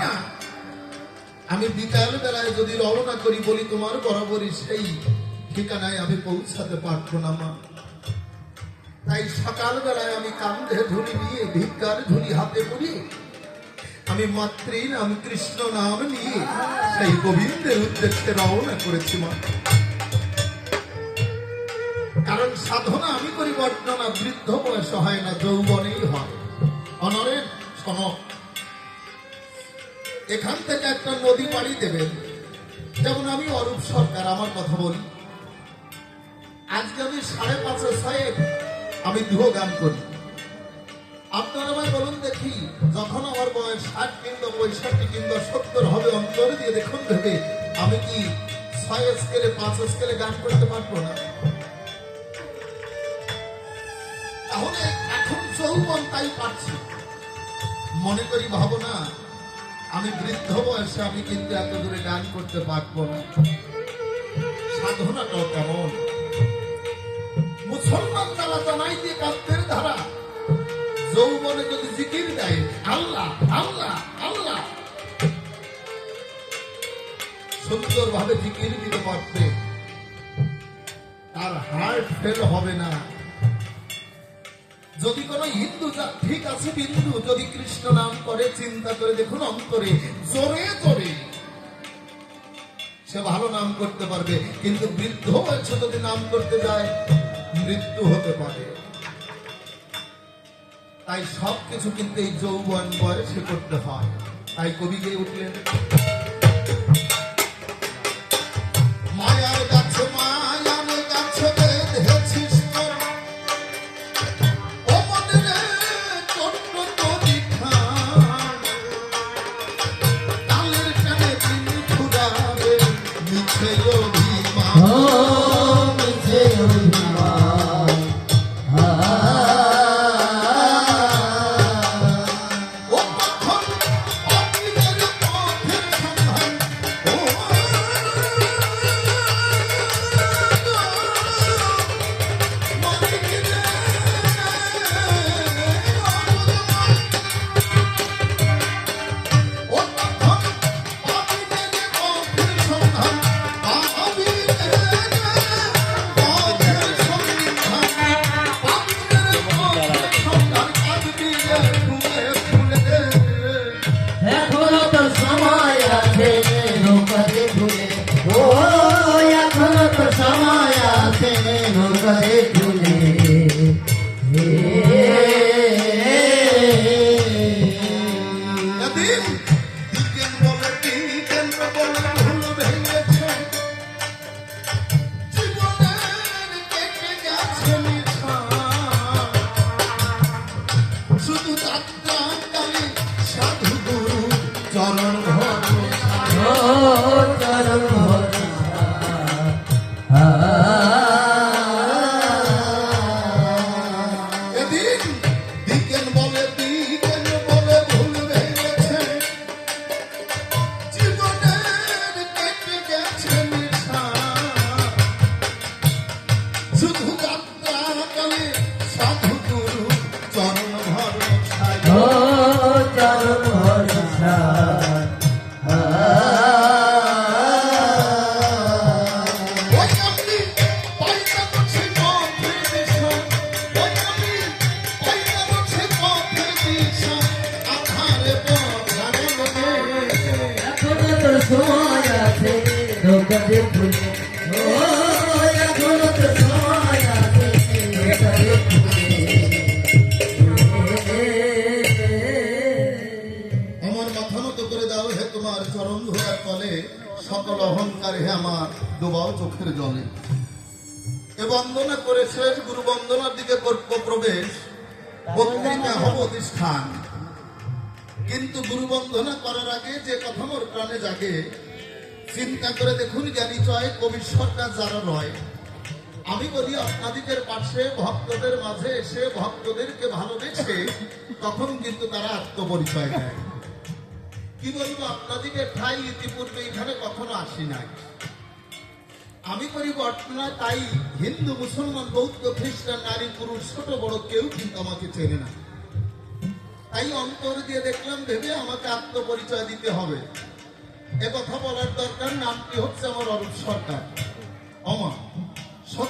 না আমি বিকাল বেলায় যদি রওনা করি বলি তোমার বরাবরই সেই ঠিকানায় আমি পৌঁছাতে পারবো না মা। তাই সকাল বেলায় আমি কান্ধে ঝুলি নিয়ে ভিক্ষার ঝুলি হাতে করি আমি মাতৃ নাম কৃষ্ণ নাম নিয়ে সেই গোবিন্দের উদ্দেশ্যে রওনা করেছি মা। কারণ সাধনা আমি করি বর্ণনা বৃদ্ধ বয়স হয় না, যৌবনেই হয়। অনরের সনক এখান থেকে একটা নদী পাড়ি দেবেন। যেমন আমি অরূপ সরকার আমার কথা বলি, আজকে আমি 5:30-6 আমি দুহ গান করি। আপনারা আমায় বলুন দেখি, যখন আমার বয়স 60 কিংবা 65 কিংবা 70 হবে, অন্তর দিয়ে দেখুন ভেবে আমি কি 6 স্কেলে 5 স্কেলে গান করতে পারবো না? তাহলে এখন যৌবন তাই পাচ্ছি, মনে করি ভাবো না আমি বৃদ্ধ বয়সে আমি কিন্তু এত দূরে গান করতে পারবো না। সাধনাটাও কেমন, মুসলমান তারা জানাই দিয়ে কাব্যের ধারা যৌবনে যদি জিকির দেয় আল্লাহ আল্লাহ আল্লাহ, সুন্দর ভাবে জিকির দিতে পারবে, তার হার্ট ফেল হবে না। যদি কোন হিন্দু ঠিক আছে বিন্দু যদি কৃষ্ণ নাম করে, চিন্তা করে দেখুন অন্তরে জোরে জোরে সে ভালো নাম করতে পারবে। কিন্তু বৃদ্ধ বয়সে যদি নাম করতে যায় মৃত্যু হতে পারে। তাই সবকিছু কিন্তু এই যৌবন বয়সে করতে হয়। তাই কবি গিয়ে উঠলেন, মায়ার গাছে মায়ার গাছে বেঁধেছিস তোর, ও মনে রে ছোট্ট তোরি খান, তালের টানে দিন ঘুরাবে মিছে অভিমান, মিছে অভিমান। ও তখন পাপীদের পথের সন্ধান, ও মালিকরে ও তখন পাপীদের পথের সন্ধান, পাপীদের পথের সন্ধান, পাপীদের পথের সন্ধান, পাপীদের ফুলে ফুলে। এখনো তো সময় আছে নৌকাতে ভুলে, ও এখনো তো সময় আছে নৌকাতে ভুলে। এদিন দিকেন বলে দিকেন বলে ভুল ভেঙেছে, জীবনের কেটে গেছে নিশান, শুধু যাত্রা কালে সাধু গুরু চরণ ভরসা। ও চরণ ভরসা। এদিন দিকেন বলে ভুল ভেঙেছে, জীবনের কেটে গেছে নিশান, শুধু যাত্রা কালে সাধু গুরু চরণ ভরসা। ও চরণ ভরসা। ওই আমি পাইনা করছি পথের দিশা, ওই আমি পাইনা করছি পথের দিশা, আধারে পথ লোকে। এখনো তো সময় আছে নৌকাতে ভুলে, ও এখনো তো সময় আছে নৌকাতে ভুলে। আমার মাথা নত করে দাও হে তোমার চরণ ধরার তলে, সকল অহংকার হে আমার ডোবাও চোখের জলে। এ বন্দনা করে শেষ গুরু বন্দনার দিকে করব প্রবেশ, বক্তৃতা হব অধিষ্ঠান। কিন্তু গুরু বন্দনা করার আগে যে কথা মোর প্রাণে জাগে, চিন্তা করে দেখুন জ্ঞানী চয় কবি সরকার যারা নয়। আমি বলি আপনাদিকের পাশে ভক্তদের মাঝে এসে ভক্তদেরকে ভালোবেসে তখন কিন্তু তারা আত্মপরিচয় দেয়। কি বলবো, আপনাদিকের ঠাই ইতিপূর্বে এখানে কখনো আসি নাই। আমি করি বর্তনা, তাই হিন্দু মুসলমান বৌদ্ধ খ্রিস্টান নারী পুরুষ ছোট বড় কেউ কিন্তু আমাকে চেনে না। তাই অন্তর দিয়ে দেখলাম ভেবে আমাকে আত্মপরিচয় দিতে হবে। এ কথা বলার দরকার, নামটি হচ্ছে আমার অরূপ সরকার। অমা